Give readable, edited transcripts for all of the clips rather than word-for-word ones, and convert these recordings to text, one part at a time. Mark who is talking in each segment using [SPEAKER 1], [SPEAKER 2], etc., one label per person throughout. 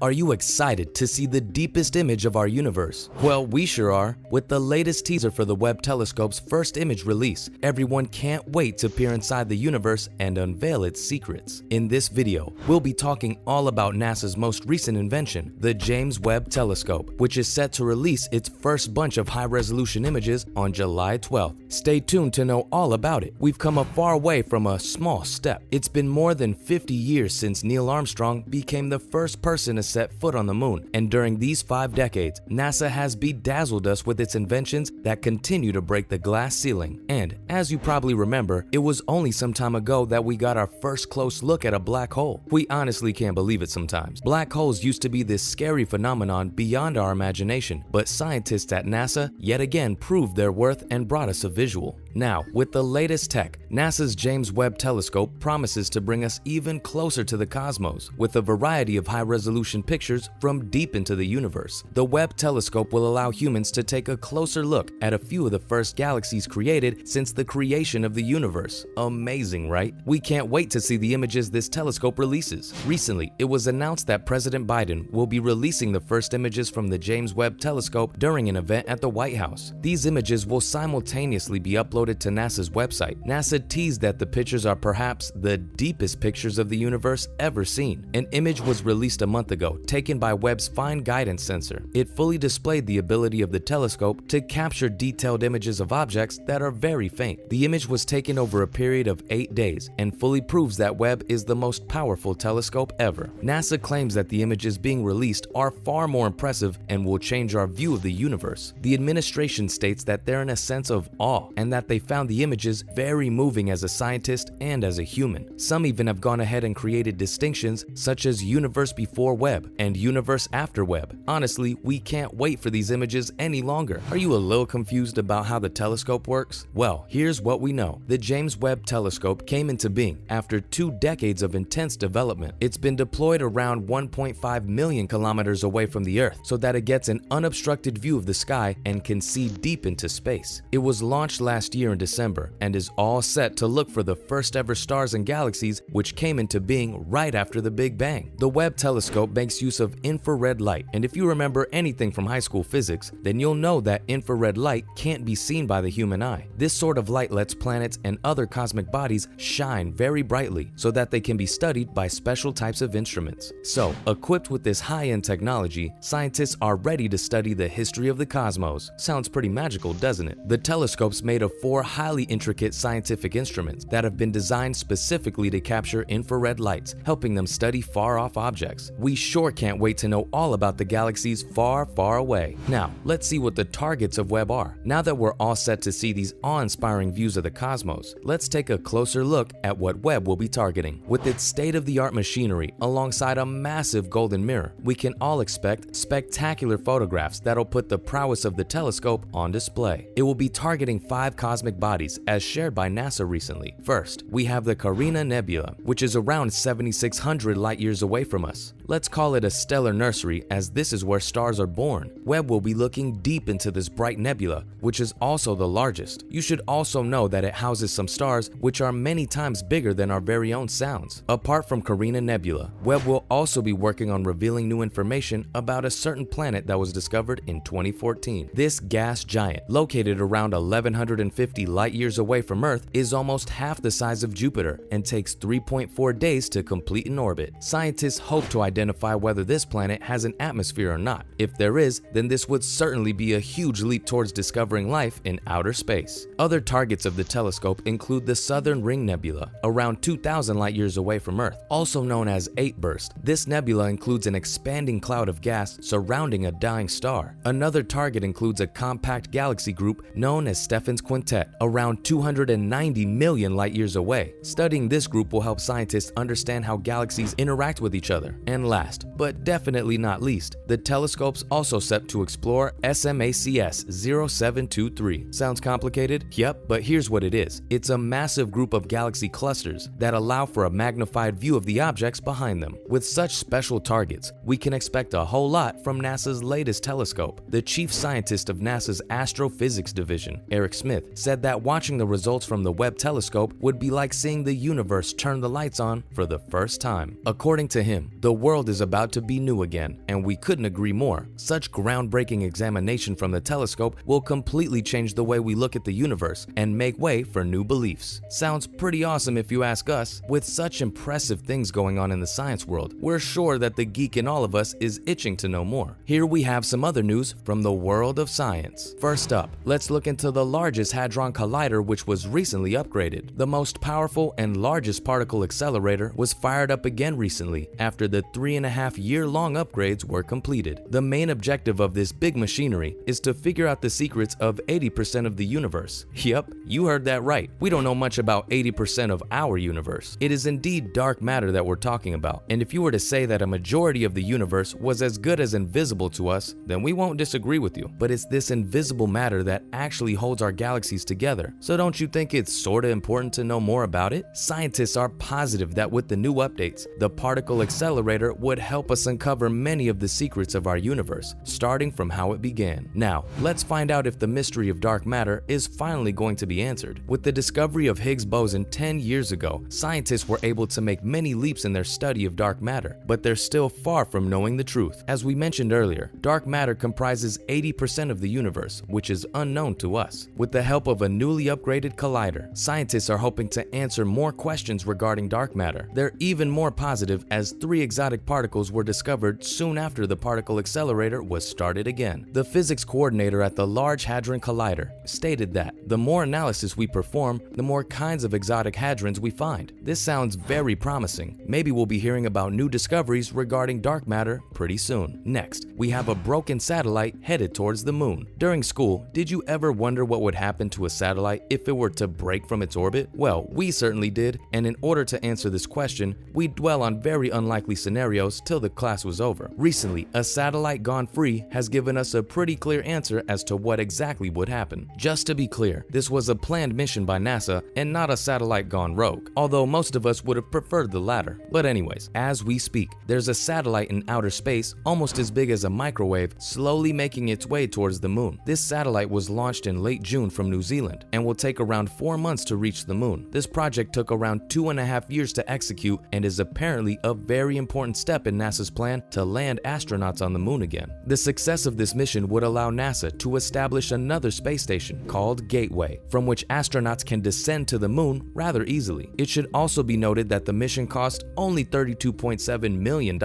[SPEAKER 1] Are you excited to see the deepest image of our universe? Well, we sure are. With the latest teaser for the Webb Telescope's first image release, everyone can't wait to peer inside the universe and unveil its secrets. In this video, we'll be talking all about NASA's most recent invention, the James Webb Telescope, which is set to release its first bunch of high-resolution images on July 12th. Stay tuned to know all about it. We've come a far way from a small step. It's been more than 50 years since Neil Armstrong became the first person to set foot on the moon, and during these 5 decades, NASA has bedazzled us with its inventions that continue to break the glass ceiling. And, as you probably remember, it was only some time ago that we got our first close look at a black hole. We honestly can't believe it sometimes. Black holes used to be this scary phenomenon beyond our imagination, but scientists at NASA yet again proved their worth and brought us a visual. Now, with the latest tech, NASA's James Webb Telescope promises to bring us even closer to the cosmos, with a variety of high-resolution pictures from deep into the universe. The Webb Telescope will allow humans to take a closer look at a few of the first galaxies created since the creation of the universe. Amazing, right? We can't wait to see the images this telescope releases. Recently, it was announced that President Biden will be releasing the first images from the James Webb Telescope during an event at the White House. These images will simultaneously be uploaded to NASA's website. NASA teased that the pictures are perhaps the deepest pictures of the universe ever seen. An image was released a month ago, taken by Webb's fine guidance sensor. It fully displayed the ability of the telescope to capture detailed images of objects that are very faint. The image was taken over a period of 8 days and fully proves that Webb is the most powerful telescope ever. NASA claims that the images being released are far more impressive and will change our view of the universe. The administration states that they're in a sense of awe and that they found the images very moving as a scientist and as a human. Some even have gone ahead and created distinctions such as universe before Webb and universe after Webb. Honestly, we can't wait for these images any longer. Are you a little confused about how the telescope works? Well, here's what we know. The James Webb Telescope came into being after 2 decades of intense development. It's been deployed around 1.5 million kilometers away from the Earth so that it gets an unobstructed view of the sky and can see deep into space. It was launched last year in December and is all set to look for the first ever stars and galaxies, which came into being right after the Big Bang. The Webb Telescope makes use of infrared light, and if you remember anything from high school physics, then you'll know that infrared light can't be seen by the human eye. This sort of light lets planets and other cosmic bodies shine very brightly so that they can be studied by special types of instruments. So, equipped with this high-end technology, scientists are ready to study the history of the cosmos. Sounds pretty magical, doesn't it? The telescope's made of 4 highly intricate scientific instruments that have been designed specifically to capture infrared lights, helping them study far-off objects. We sure can't wait to know all about the galaxies far, far away. Now, let's see what the targets of Webb are. Now that we're all set to see these awe-inspiring views of the cosmos, let's take a closer look at what Webb will be targeting. With its state-of-the-art machinery alongside a massive golden mirror, we can all expect spectacular photographs that'll put the prowess of the telescope on display. It will be targeting 5 cosmic bodies as shared by NASA recently. First, we have the Carina Nebula, which is around 7,600 light-years away from us. Let's call it a stellar nursery, as this is where stars are born. Webb will be looking deep into this bright nebula, which is also the largest. You should also know that it houses some stars which are many times bigger than our very own Sounds. Apart from Carina Nebula, Webb will also be working on revealing new information about a certain planet that was discovered in 2014. This gas giant, located around 1,150 light-years away from Earth, is almost half the size of Jupiter and takes 3.4 days to complete an orbit. Scientists hope to identify whether this planet has an atmosphere or not. If there is, then this would certainly be a huge leap towards discovering life in outer space. Other targets of the telescope include the Southern Ring Nebula, around 2,000 light-years away from Earth, also known as 8-burst. This nebula includes an expanding cloud of gas surrounding a dying star. Another target includes a compact galaxy group known as Stephan's Quintet, around 290 million light-years away. Studying this group will help scientists understand how galaxies interact with each other. And last, but definitely not least, the telescope's also set to explore SMACS 0723. Sounds complicated? Yep, but here's what it is. It's a massive group of galaxy clusters that allow for a magnified view of the objects behind them. With such special targets, we can expect a whole lot from NASA's latest telescope. The chief scientist of NASA's Astrophysics Division, Eric Smith, said that watching the results from the Webb Telescope would be like seeing the universe turn the lights on for the first time. According to him, the world world is about to be new again, and we couldn't agree more. Such groundbreaking examination from the telescope will completely change the way we look at the universe and make way for new beliefs. Sounds pretty awesome if you ask us. With such impressive things going on in the science world, we're sure that the geek in all of us is itching to know more. Here we have some other news from the world of science. First up, let's look into the Largest Hadron Collider, which was recently upgraded. The most powerful and largest particle accelerator was fired up again recently after the 3.5-year-long upgrades were completed. The main objective of this big machinery is to figure out the secrets of 80% of the universe. Yup, you heard that right. We don't know much about 80% of our universe. It is indeed dark matter that we're talking about, and if you were to say that a majority of the universe was as good as invisible to us, then we won't disagree with you. But it's this invisible matter that actually holds our galaxies together. So don't you think it's sorta important to know more about it? Scientists are positive that with the new updates, the particle accelerator would help us uncover many of the secrets of our universe, starting from how it began. Now, let's find out if the mystery of dark matter is finally going to be answered. With the discovery of Higgs boson 10 years ago, scientists were able to make many leaps in their study of dark matter, but they're still far from knowing the truth. As we mentioned earlier, dark matter comprises 80% of the universe, which is unknown to us. With the help of a newly upgraded collider, scientists are hoping to answer more questions regarding dark matter. They're even more positive as 3 exotic particles were discovered soon after the particle accelerator was started again. The physics coordinator at the Large Hadron Collider stated that the more analysis we perform, the more kinds of exotic hadrons we find. This sounds very promising. Maybe we'll be hearing about new discoveries regarding dark matter pretty soon. Next, we have a broken satellite headed towards the moon. During school, did you ever wonder what would happen to a satellite if it were to break from its orbit? Well, we certainly did, and in order to answer this question, we dwell on very unlikely scenarios till the class was over. Recently, a satellite gone free has given us a pretty clear answer as to what exactly would happen. Just to be clear, this was a planned mission by NASA and not a satellite gone rogue, although most of us would have preferred the latter. But anyways, as we speak, there's a satellite in outer space almost as big as a microwave slowly making its way towards the moon. This satellite was launched in late June from New Zealand and will take around 4 months to reach the moon. This project took around 2.5 years to execute and is apparently a very important step in NASA's plan to land astronauts on the moon again. The success of this mission would allow NASA to establish another space station called Gateway, from which astronauts can descend to the moon rather easily. It should also be noted that the mission cost only $32.7 million,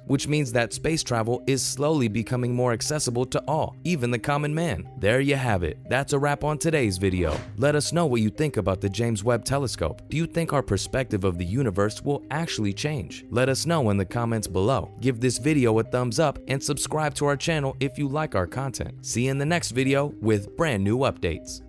[SPEAKER 1] which means that space travel is slowly becoming more accessible to all, even the common man. There you have it. That's a wrap on today's video. Let us know what you think about the James Webb Telescope. Do you think our perspective of the universe will actually change? Let us know in the comments below. Give this video a thumbs up and subscribe to our channel if you like our content. See you in the next video with brand new updates.